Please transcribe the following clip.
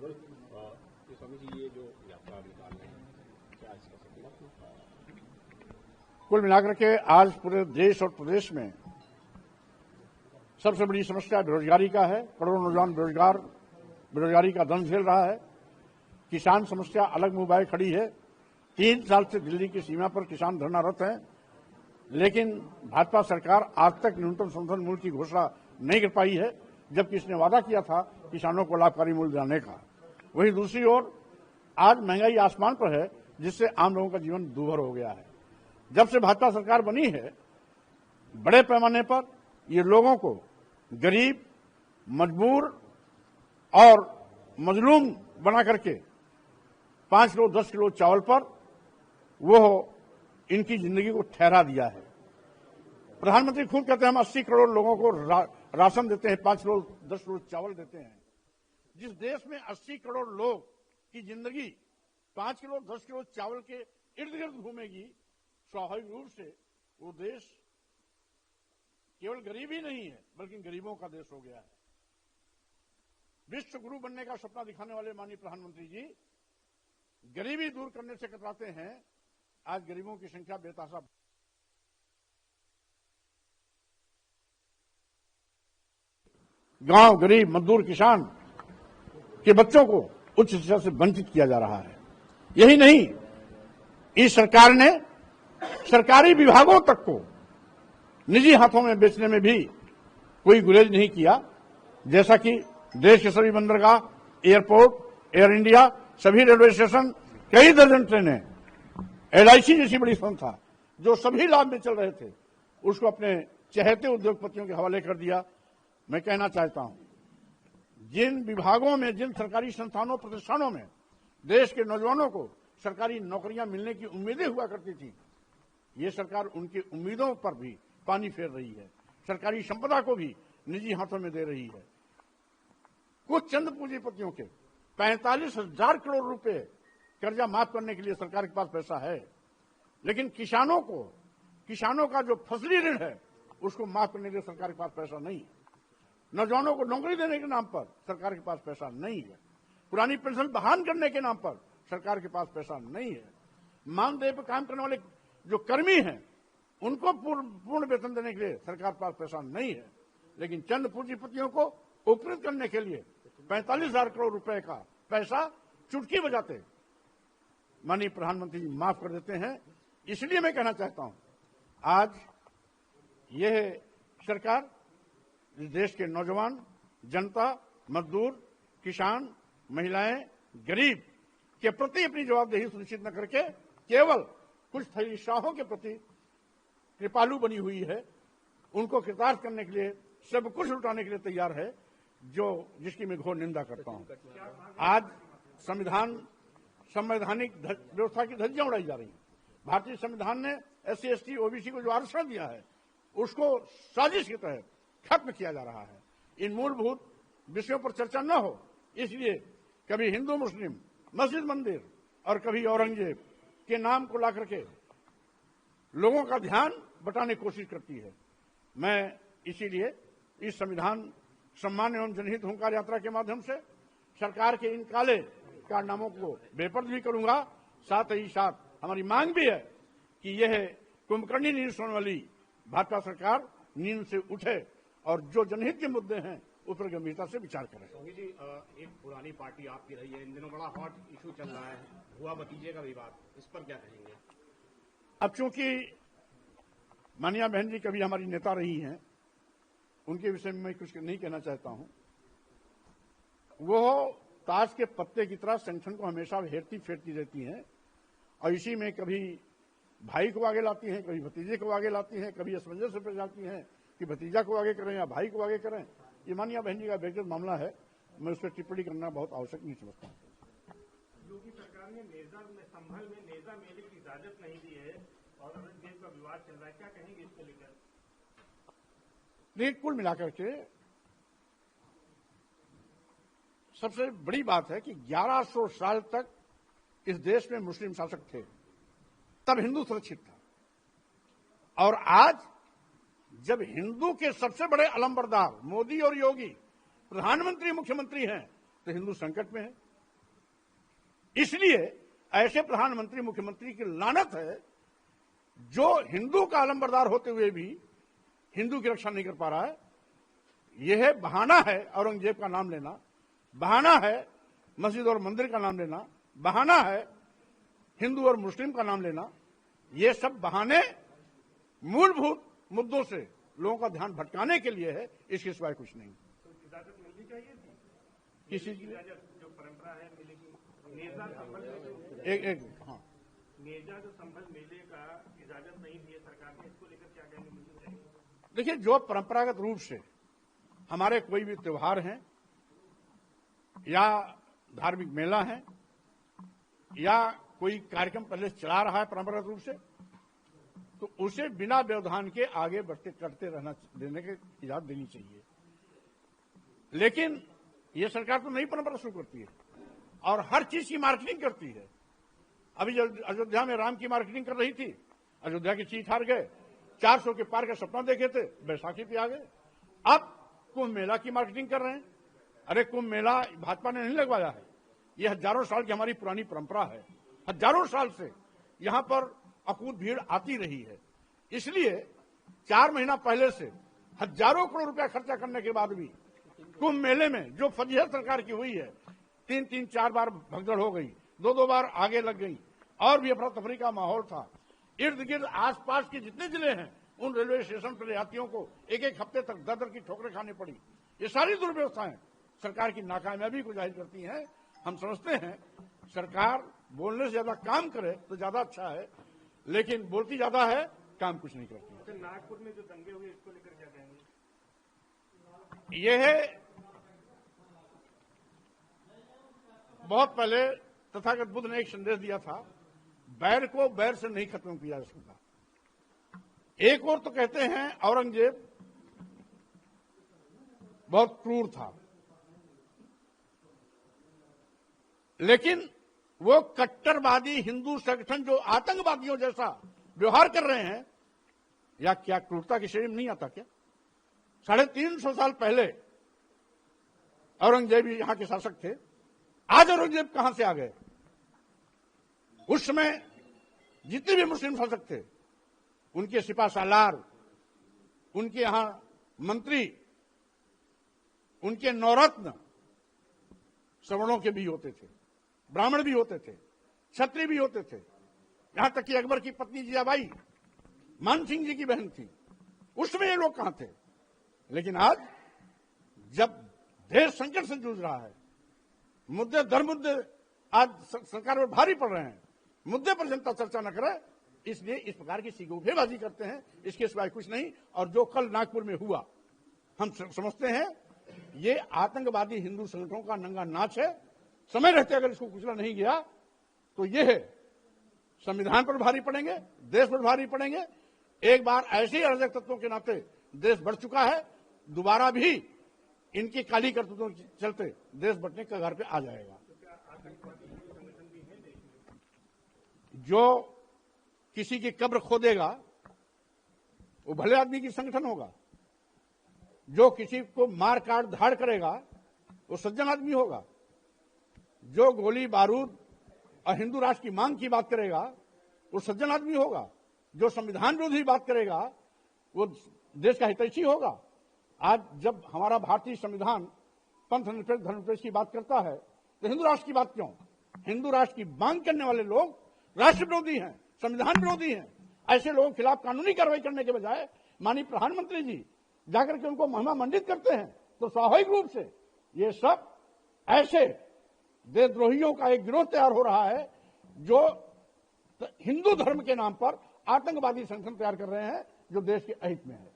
स्वामी जी ये जो यात्रा निकाल रहे हैं क्या इसका सकारात्मक? कुल मिलाकर के आज पूरे देश और प्रदेश में सबसे बड़ी समस्या बेरोजगारी का है। करोड़ों नौजवान बेरोजगारी का दंश झेल रहा है। किसान समस्या अलग मुंह बाए खड़ी है। 3 साल से दिल्ली की सीमा पर किसान धरनारत हैं, लेकिन भाजपा सरकार आज तक न्यूनतम समर्थन मूल्य की घोषणा नहीं कर पाई है, जबकि इसने वादा किया था किसानों को लाभकारी मूल्य दिलाने का। वहीं दूसरी ओर आज महंगाई आसमान पर है, जिससे आम लोगों का जीवन दूभर हो गया है। जब से भाजपा सरकार बनी है, बड़े पैमाने पर ये लोगों को गरीब, मजबूर और मजलूम बना करके 5 किलो 10 किलो चावल पर वो इनकी जिंदगी को ठहरा दिया है। प्रधानमंत्री खुद कहते हैं हम 80 करोड़ लोगों को राशन देते हैं, 5 किलो 10 किलो चावल देते हैं। जिस देश में 80 करोड़ लोग की जिंदगी 5 किलो 10 किलो चावल के इर्द गिर्द घूमेगी, स्वाभाविक रूप से वो देश केवल गरीब ही नहीं है, बल्कि गरीबों का देश हो गया है। विश्व गुरु बनने का सपना दिखाने वाले माननीय प्रधानमंत्री जी गरीबी दूर करने से कतराते हैं। आज गरीबों की संख्या बेतहाशा गांव, गरीब, मजदूर, किसान के बच्चों को उच्च शिक्षा से वंचित किया जा रहा है। यही नहीं, इस सरकार ने सरकारी विभागों तक को निजी हाथों में बेचने में भी कोई गुरेज नहीं किया। जैसा कि देश के सभी बंदरगाह, एयरपोर्ट, एयर इंडिया, सभी रेलवे स्टेशन, कई दर्जन ट्रेनें, LIC जैसी बड़ी संस्था जो सभी लाभ में चल रहे थे, उसको अपने चहेते उद्योगपतियों के हवाले कर दिया। मैं कहना चाहता हूं, जिन विभागों में, जिन सरकारी संस्थानों, प्रतिष्ठानों में देश के नौजवानों को सरकारी नौकरियां मिलने की उम्मीदें हुआ करती थी, ये सरकार उनकी उम्मीदों पर भी पानी फेर रही है। सरकारी संपदा को भी निजी हाथों में दे रही है। कुछ चंद पूंजीपतियों के 45,000 करोड़ रुपए कर्जा माफ करने के लिए सरकार के पास पैसा है, लेकिन किसानों का जो फसली ऋण है उसको माफ करने के लिए सरकार के पास पैसा नहीं है। नौजवानों को नौकरी देने के नाम पर सरकार के पास पैसा नहीं है। पुरानी पेंशन बहाल करने के नाम पर सरकार के पास पैसा नहीं है। मानदेय पर काम करने वाले जो कर्मी हैं उनको पूर्ण वेतन देने के लिए सरकार के पास पैसा नहीं है, लेकिन चंद पूंजीपतियों को उपकृत करने के लिए 45,000 करोड़ रुपए का पैसा चुटकी बजाते माननीय प्रधानमंत्री जी माफ कर देते हैं। इसलिए मैं कहना चाहता हूं, आज यह सरकार इस देश के नौजवान, जनता, मजदूर, किसान, महिलाएं, गरीब के प्रति अपनी जवाबदेही सुनिश्चित न करके केवल कुछ थैलीशाहों के प्रति कृपालु बनी हुई है। उनको कृतार्थ करने के लिए सब कुछ लुटाने के लिए तैयार है, जिसकी मैं घोर निंदा करता हूं। आज संवैधानिक व्यवस्था की धज्जियां उड़ाई जा रही हैं। भारतीय संविधान ने SC, ST, OBC को जो आरक्षण दिया है उसको साजिश के तहत खत्म किया जा रहा है। इन मूलभूत विषयों पर चर्चा न हो, इसलिए कभी हिंदू मुस्लिम, मस्जिद मंदिर और कभी औरंगजेब के नाम को ला करके लोगों का ध्यान बटाने की कोशिश करती है। मैं इसीलिए इस संविधान सम्मान एवं जनहित हुंकार यात्रा के माध्यम से सरकार के इन काले कारनामों को बेपर्द भी करूंगा। साथ ही साथ हमारी मांग भी है कि यह कुंभकर्णी नींद सोने वाली भाजपा सरकार नींद से उठे और जो जनहित के मुद्दे हैं उस पर गंभीरता से विचार करें। स्वामी जी, एक पुरानी पार्टी आपकी रही है, इन दिनों बड़ा हॉट इशू चल रहा है, हुआ भतीजे का विवाद, इस पर क्या कहेंगे? अब चूंकि मानिया बहन जी कभी हमारी नेता रही हैं, उनके विषय में मैं कुछ नहीं कहना चाहता हूं। वो ताश के पत्ते की तरह संगठन को हमेशा हेरती फेरती रहती हैं और इसी में कभी भाई को आगे लाती हैं, कभी भतीजे को आगे लाती हैं, कभी असमंजस पे जाती हैं कि भतीजा को आगे करें या भाई को आगे करें। ये मानिया बहन जी का व्यक्तिगत मामला है, मैं उस पर टिप्पणी करना बहुत आवश्यक नहीं समझता। योगी सरकार ने संभल में नेजा मेले की इजाजत नहीं दी है और औरंगजेब का विवाद चल रहा है, क्या कहेंगे इसको लेकर? नहीं, कुल मिलाकर के सबसे बड़ी बात है कि 1100 साल तक इस देश में मुस्लिम शासक थे, तब हिंदू सुरक्षित था। और आज जब हिंदू के सबसे बड़े अलंबरदार मोदी और योगी प्रधानमंत्री, मुख्यमंत्री हैं, तो हिंदू संकट में है। इसलिए ऐसे प्रधानमंत्री मुख्यमंत्री की लानत है जो हिंदू का अलंबरदार होते हुए भी हिंदू की रक्षा नहीं कर पा रहा है। यह बहाना है औरंगजेब का नाम लेना, बहाना है मस्जिद और मंदिर का नाम लेना, बहाना है हिंदू और मुस्लिम का नाम लेना। ये सब बहाने मूलभूत मुद्दों से लोगों का ध्यान भटकाने के लिए है, इसके सिवाय कुछ नहीं। तो इजाजत मिलनी चाहिए थी, किसी की इजाजत जो परंपरा है मिलेगी। नेजा संभल हाँ, नेजा जो संभल मेले का इजाजत नहीं दी है सरकार ने, इसको लेकर क्या कहने मिलनी चाहिए? देखिए, जो परंपरागत रूप से हमारे कोई भी त्योहार हैं या धार्मिक मेला है या कोई कार्यक्रम पहले चला रहा है परंपरागत रूप से, तो उसे बिना व्यवधान के आगे बढ़ते करते रहना देने की इजाजत देनी चाहिए। लेकिन यह सरकार तो नई परंपरा शुरू करती है और हर चीज की मार्केटिंग करती है। अभी जब अयोध्या में राम की मार्केटिंग कर रही थी, अयोध्या की चीज हार गए, 400 के पार का सपना देखे थे, बैसाखी पे आ गए। अब कुंभ मेला की मार्केटिंग कर रहे हैं। अरे कुंभ मेला भाजपा ने नहीं लगवाया है, यह हजारों साल की हमारी पुरानी परंपरा है। हजारों साल से यहां पर अकूत भीड़ आती रही है। इसलिए 4 महीना पहले से हजारों करोड़ रुपया खर्चा करने के बाद भी कुंभ मेले में जो फजीहत सरकार की हुई है, 3-4 बार भगदड़ हो गई, 2 बार आगे लग गई और भी अफरा तफरी का माहौल था। इर्द गिर्द आसपास के जितने जिले हैं उन रेलवे स्टेशन पर यात्रियों को एक हफ्ते तक दर की ठोकरें खानी पड़ी। ये सारी दुर्व्यवस्थाएं सरकार की नाकामयाबी को जाहिर करती हैं। हम समझते हैं सरकार बोलने से ज्यादा काम करे तो ज्यादा अच्छा है, लेकिन बोलती ज्यादा है, काम कुछ नहीं करती। अच्छा, नागपुर में जो दंगे हुए इसको लेकर क्या कहेंगे? यह बहुत पहले तथागत बुद्ध ने एक संदेश दिया था, बैर को बैर से नहीं खत्म किया जा सकता। एक और तो कहते हैं औरंगजेब बहुत क्रूर था, लेकिन वो कट्टरवादी हिंदू संगठन जो आतंकवादियों जैसा व्यवहार कर रहे हैं, या क्या क्रूरता की श्रेणी में नहीं आता क्या? 350 साल पहले औरंगजेब यहां के शासक थे। आज औरंगजेब कहां से आ गए? उस समय जितने भी मुस्लिम शासक थे, उनके सिपा सालार, उनके यहां मंत्री, उनके नौरत्न सवर्णों के भी होते थे, ब्राह्मण भी होते थे, क्षत्रिय भी होते थे। यहां तक कि अकबर की पत्नी जियाबाई मान सिंह जी की बहन थी। उसमें ये लोग कहां थे? लेकिन आज जब देश संकट से जूझ रहा है, मुद्दे दर मुद्दे आज सरकार पर भारी पड़ रहे हैं, मुद्दे पर जनता चर्चा न करे, इसलिए इस प्रकार की सिगुफेबाजी करते हैं, इसके सिवाय कुछ नहीं। और जो कल नागपुर में हुआ, हम समझते हैं ये आतंकवादी हिंदू संगठनों का नंगा नाच है। समय रहते अगर इसको कुचला नहीं गया तो ये है संविधान पर भारी पड़ेंगे, देश पर भारी पड़ेंगे। एक बार ऐसे ही अराजक तत्वों के नाते देश बढ़ चुका है, दोबारा भी इनकी काली करतूतों के चलते देश बढ़ने के कगार पे आ जाएगा। जो किसी की कब्र खोदेगा वो भले आदमी की संगठन होगा, जो किसी को मार काट धाड़ करेगा वो सज्जन आदमी होगा, जो गोली बारूद और हिंदू राष्ट्र की मांग की बात करेगा वो सज्जन आदमी होगा, जो संविधान विरोधी बात करेगा वो देश का हितैषी होगा। आज जब हमारा भारतीय संविधान पंथ निरपेक्ष धर्मनिरपेक्ष की बात करता है तो हिंदू राष्ट्र की बात क्यों? हिंदू राष्ट्र की मांग करने वाले लोग राष्ट्र विरोधी हैं, संविधान विरोधी हैं। ऐसे लोगों के खिलाफ कानूनी कार्रवाई करने के बजाय माननीय प्रधानमंत्री जी जाकर के उनको महिमा मंडित करते हैं, तो स्वाभाविक रूप से ये सब ऐसे देशद्रोहियों का एक गिरोह तैयार हो रहा है जो हिंदू धर्म के नाम पर आतंकवादी संगठन तैयार कर रहे हैं, जो देश के अहित में है।